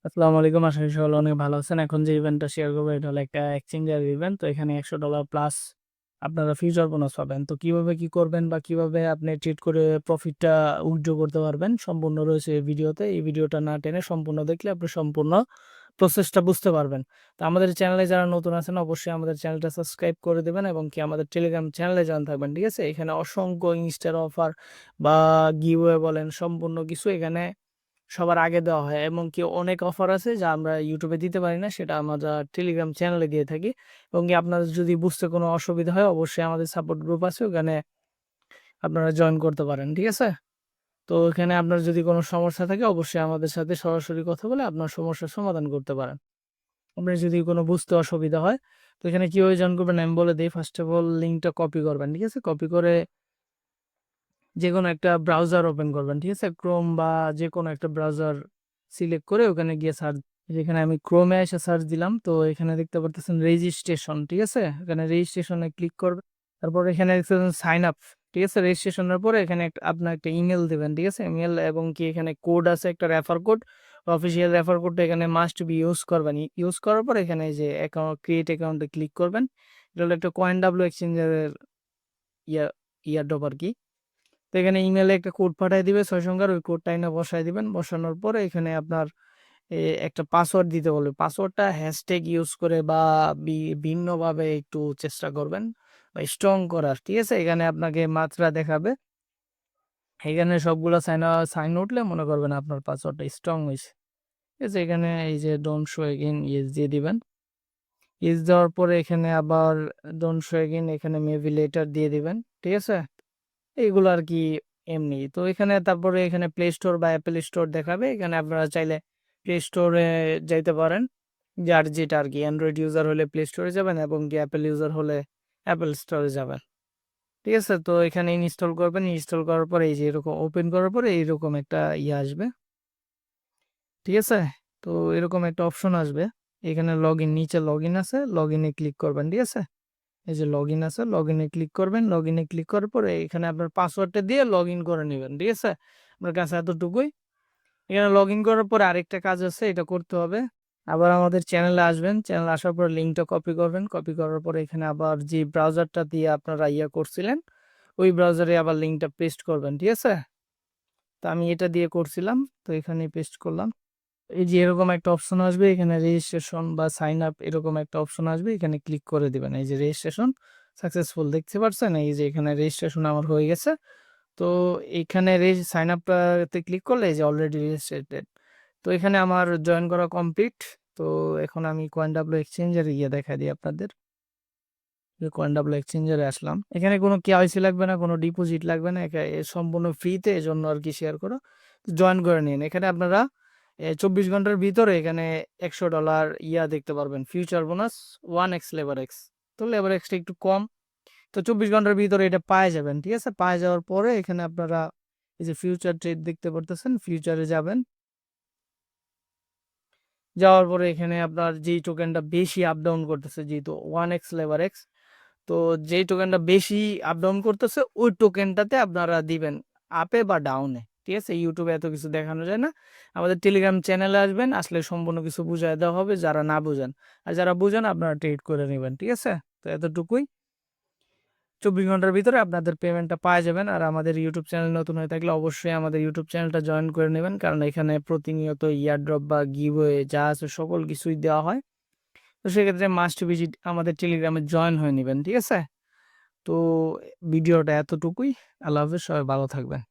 আসসালামু আলাইকুম। আশা করি সকলে অনেক ভালো আছেন। এখন যে ইভেন্টটা শেয়ার করবো এটা হলো একটা এক্সচেঞ্জের ইভেন্ট। তো এখানে $100 প্লাস আপনারা ফিউচার বোনাস পাবেন। তো কিভাবে কি করবেন বা কিভাবে আপনি ট্রেড করে প্রফিটটা উইথড্র করতে পারবেন সম্পূর্ণ রয়েছে এই ভিডিওতে। এই ভিডিওটা না টেনে সম্পূর্ণ দেখলে আপনি সম্পূর্ণ প্রসেসটা বুঝতে পারবেন। তো আমাদের চ্যানেলে যারা নতুন আছেন অবশ্যই আমাদের চ্যানেলটা সাবস্ক্রাইব করে দেবেন এবং কি আমাদের টেলিগ্রাম চ্যানেলে জয়েন থাকবেন। ঠিক আছে? এখানে অসংখ্য ইনস্টার অফার বা গিভওয়ে বলেন সম্পূর্ণ কিছু এখানে সবার আগে দেওয়া হয় এবং কি অনেক অফার আছে যা আমরা ইউটিউবে দিতে পারি না, সেটা আমরা টেলিগ্রাম চ্যানেলে দিয়ে থাকি। এবং কি আপনাদের যদি বুঝতে কোনো অসুবিধা হয় অবশ্যই আমাদের সাপোর্ট গ্রুপ আছে, ওখানে আপনারা জয়েন করতে পারেন। ঠিক আছে? তো এখানে আপনার যদি কোনো সমস্যা থাকে অবশ্যই আমাদের সাথে সরাসরি কথা বলে আপনার সমস্যার সমাধান করতে পারেন। আপনার যদি কোনো বুঝতে অসুবিধা হয় তো এখানে কিভাবে জয়েন করবেন আমি বলে দিই। ফার্স্ট অফ অল লিঙ্কটা কপি করবেন। ঠিক আছে? কপি করে যেকোনো একটা ব্রাউজার ওপেন করবেন। ঠিক আছে? ক্রোম বা যেকোনো একটা ব্রাউজার সিলেক্ট করে ওখানে গিয়ে সার্চ, যেখানে আমি ক্রোমে এসে সার্চ দিলাম। তো এখানে দেখতে পারতেছেন রেজিস্ট্রেশন। ঠিক আছে? এখানে রেজিস্ট্রেশনে ক্লিক করবেন। তারপর এখানে দেখতেছেন সাইন আপ। ঠিক আছে? রেজিস্ট্রেশনের পরে এখানে আপনার একটা ইমেল দিবেন। ঠিক আছে? ইমেল এবং কি এখানে কোড আছে একটা রেফার কোড, অফিসিয়াল রেফার কোডটা এখানে মাস্ট বি ইউজ করবেন। ইউজ করার পর এখানে এই যে অ্যাকাউন্ট ক্রিয়েট অ্যাকাউন্টে ক্লিক করবেন। এটা হলো একটা কয়েন ডাব্লিউ এক্সচেঞ্জের ইয়া ইয়ারড্রপ আর কি। তো এখানে ইমেলে একটা কোড পাঠিয়ে দিবে 6 সংখ্যার, ওই কোডটা এনে বসায় দিবেন। বসানোর পরে এখানে আপনার একটা পাসওয়ার্ড দিতে বলবে। পাসওয়ার্ডটা হ্যাশট্যাগ ইউজ করে বা ভিন্নভাবে একটু চেষ্টা করবেন বা স্ট্রং করার। ঠিক আছে? এখানে আপনাকে মাত্রা দেখাবে। এখানে সবগুলো সাইন উঠলে মনে করবেন আপনার পাসওয়ার্ডটা স্ট্রং হয়েছে। ঠিক আছে? এখানে এই যে ডোন্ট শো এগেইন ইয়েস দিয়ে দিবেন। ইয়েস দেওয়ার পরে এখানে আবার ডোন্ট শো এগেইন, এখানে মেবি লেটার দিয়ে দিবেন। ঠিক আছে? এইগুলো আর কি এমনি। তো এখানে তারপরে এখানে প্লে স্টোর বা অ্যাপেল স্টোর দেখাবে। এখানে আপনারা চাইলে প্লে স্টোরে যাইতে পারেন, যার যেটা আর কি। অ্যান্ড্রয়েড ইউজার হলে প্লে স্টোরে যাবেন এবং কি অ্যাপেল ইউজার হলে অ্যাপেল স্টোরে যাবেন। ঠিক আছে? তো এখানে ইনস্টল করবেন। ইনস্টল করার পরে এই যে এরকম ওপেন করার পরে এইরকম একটা ইয়ে আসবে। ঠিক আছে? তো এরকম একটা অপশন আসবে। এখানে লগ ইন, নিচে লগ ইন আছে, লগ ইনে ক্লিক করবেন। ঠিক আছে? এই যে লগ ইন আছে, লগ ইনে ক্লিক করবেন। লগ ইনে ক্লিক করার পরে এখানে আপনার পাসওয়ার্ডটা দিয়ে লগ ইন করে নেবেন। ঠিক আছে? আপনার কাছে এতটুকুই। এখানে লগ ইন করার পরে আরেকটা কাজ আছে, এটা করতে হবে। আবার আমাদের চ্যানেলে আসবেন। চ্যানেলে আসার পর লিঙ্কটা কপি করবেন। কপি করার পরে এখানে আবার যে ব্রাউজারটা দিয়ে আপনারা ইয়া করছিলেন ওই ব্রাউজারে আবার লিঙ্কটা পেস্ট করবেন। ঠিক আছে? তো আমি এটা দিয়ে করছিলাম, তো এখানে পেস্ট করলাম। এই যে এরকম একটা অপশন আসবে, এখানে রেজিস্ট্রেশন বা সাইন আপ এরকম একটা অপশন আসবে, এখানে ক্লিক করে দিবেন। এই যে রেজিস্ট্রেশন সাকসেসফুল, দেখতে পাচ্ছেন? এই যে এখানে রেজিস্ট্রেশন আমার হয়ে গেছে। তো এখানে সাইন আপটাতে ক্লিক করলে এই যে অলরেডি রেজিস্ট্রেটেড। তো এখানে আমার জয়েন করা কমপ্লিট। তো এখন আমি কয়েন ডাব্লিউ এক্সচেঞ্জের ইয়ে দেখা দিই আপনাদের। কয়েন ডাব্লিউ এক্সচেঞ্জারে আসলাম। এখানে কোনো কেওয়াইসি লাগবে না, কোনো ডিপোজিট লাগবে না, সম্পূর্ণ ফ্রিতে, এজন্য আর কি শেয়ার করো। জয়েন করে নিন। এখানে আপনারা 24 ঘন্টার ভিতরে এখানে $100 ইয়া দেখতে পারবেন, future bonus 1x labour x. তো লেবার এক্সটা একটু কম, তো 24 ঘন্টার ভিতরে এটা পায়ে যাবেন। ঠিক আছে? পায়ে যাওয়ার পরে এখানে আপনারা এই যে ফিউচার ট্রেড দেখতে পারতেছেন, ফিউচারে যাবেন। যাওয়ার পরে এখানে আপনার যেই টোকেনটা বেশি আপ ডাউন করতেছে, যেহেতু 1x লেবার এক্স, তো যেই টোকেনটা বেশি আপ ডাউন করতেছে ওই টোকেনটাতে আপনারা দিবেন, আপে বা ডাউনে। ঠিক আছে? ইউটিউবে এত কিছু দেখানো যায় না। আমাদের টেলিগ্রাম চ্যানেলে আসবেন, আসলে সম্পূর্ণ কিছু বুঝাই দেওয়া হবে যারা না বুঝেন। আর যারা বুঝেন আপনারা ট্রেড করে নেবেন। ঠিক আছে? তো এতটুকুই। 24 ঘন্টার ভিতরে আপনাদের পেমেন্টটা পাওয়া যাবেন। আর আমাদের ইউটিউব চ্যানেল নতুন হয়ে থাকলে অবশ্যই আমাদের ইউটিউব চ্যানেলটা জয়েন করে নেবেন, কারণ এখানে প্রতিনিয়ত ইয়ারড্রপ বা গিভওয়ে যা আছে সকল কিছুই দেওয়া হয়। তো সেক্ষেত্রে মাস্ট ভিজিট আমাদের টেলিগ্রামে জয়েন হয়ে নেবেন। ঠিক আছে? তো ভিডিওটা এতটুকুই। আল্লাহ হাফেজ, সবাই ভালো থাকবেন।